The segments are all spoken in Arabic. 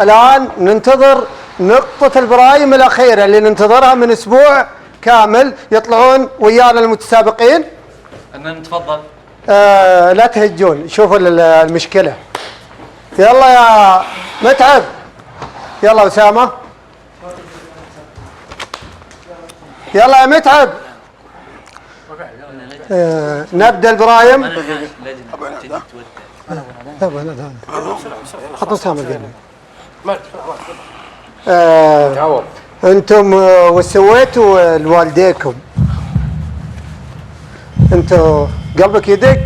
الآن ننتظر نقطة البرايم الأخيرة اللي ننتظرها من أسبوع كامل. يطلعون ويانا المتسابقين. نتفضل. لا تهجون، شوفوا المشكلة. يلا يا متعب، يلا أسامة، يلا يا متعب. نبدأ البرايم. حط أسامة قلبي. أنتم وش سويتوا لوالديكم؟ أنتوا قلبك يدق؟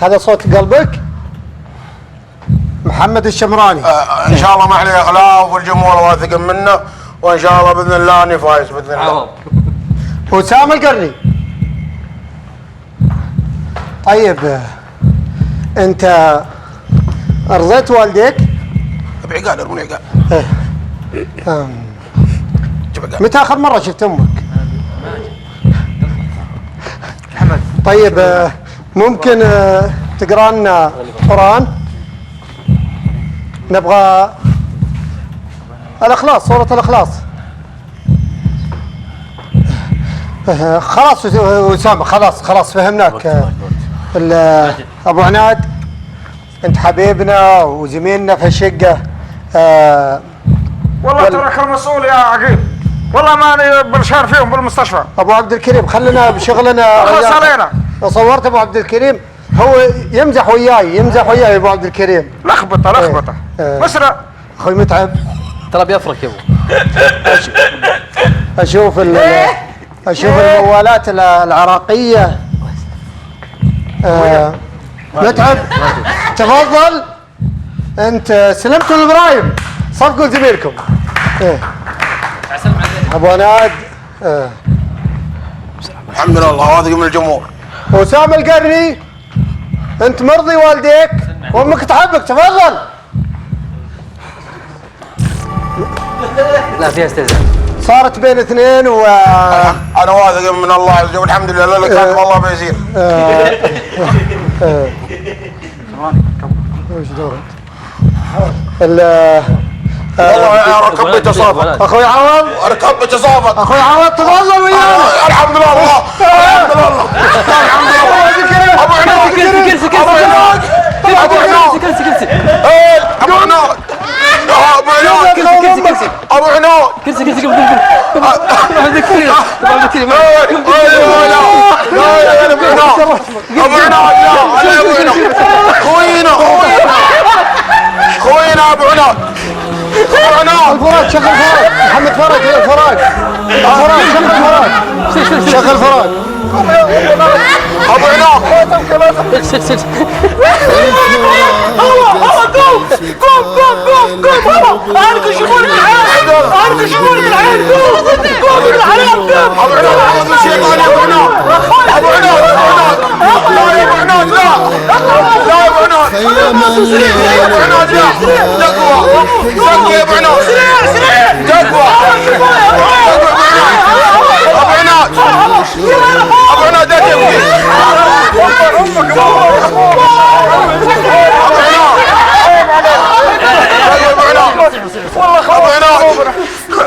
هذا صوت قلبك؟ محمد الشمراني. ان شاء الله ما عليه اخلاف والجمهور واثق منا، وان شاء الله باذن الله اني فايز باذن الله. وسام القرني. طيب انت ارضيت والديك؟ بعقال ارموني عقال. متى اخر مره شفت امك؟ طيب ممكن تقرا لنا قرآن؟ نبغى الإخلاص، سورة الإخلاص. خلاص أسامة، خلاص فهمناك. أبو عناد، أنت حبيبنا وزميلنا في الشقة. والله تراك المسؤول يا عقيل، والله ماني برشان فيهم بالمستشفى. أبو عبد الكريم خلنا بشغلنا. خلص علينا. صورت أبو عبد الكريم هو يمزح وياي أبو عبد الكريم. لخبطة مسرع. أخوي متعب ترى بيفرق يا ابو. اشوف الموالات العراقية. متعب تفضل. انت سلمتوا البرايم، صفقوا لزميلكم. ابو عناد. الحمد لله واثق من الجمهور. وسام القرني، انت مرضي والديك وامك تحبك، تفضل. لا فيها استهزاء. صارت بين اثنين انا واثق من الله عز وجل، الحمد لله لك والله بيصير. وش دورك؟ والله ركبني تصافق. اخوي عوض، ركبني تصافق. اخوي عوض تفضل ويانا. الحمد لله الحمد لله الحمد لله. ابو عناد كرسي ابو عناد ابو عناد كرسي ابو عناد ابو عناد كرسي ابو عناد كرسي خوينا ابو عناد. الفراق شغل فراق. محمد فرج الفراق. شغل فراق. ابو عناد. قوم اركوا شمول العين، اركوا شمول العين. قوم العين. ابو عناد اعوذ الشيطان يا ابو عناد. ابو عناد لا يا ابو عناد لا يا ابو عناد. يا ابو عناد لا تقوى تقوى يا ابو عناد. تقوى ابو عناد. ابو عناد لا تبكي.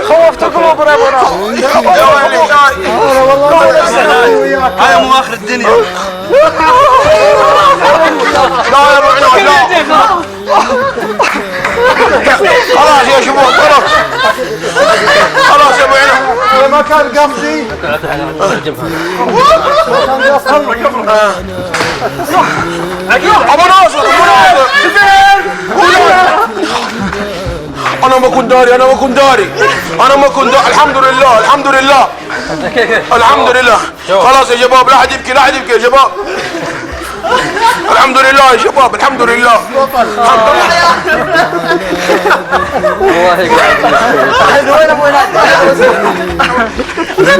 خوفت قلوبنا يا ابو هاي مو اخر الدنيا. لا يا ابو عناد لا. خلاص يا شباب خلاص يا ابو عناد. ما كان قصدي. ابو ناصر انا ما كنت داري الحمد لله الحمد لله. خلاص يا شباب لا حد يبكي يا شباب. الحمد لله يا شباب الحمد لله. والله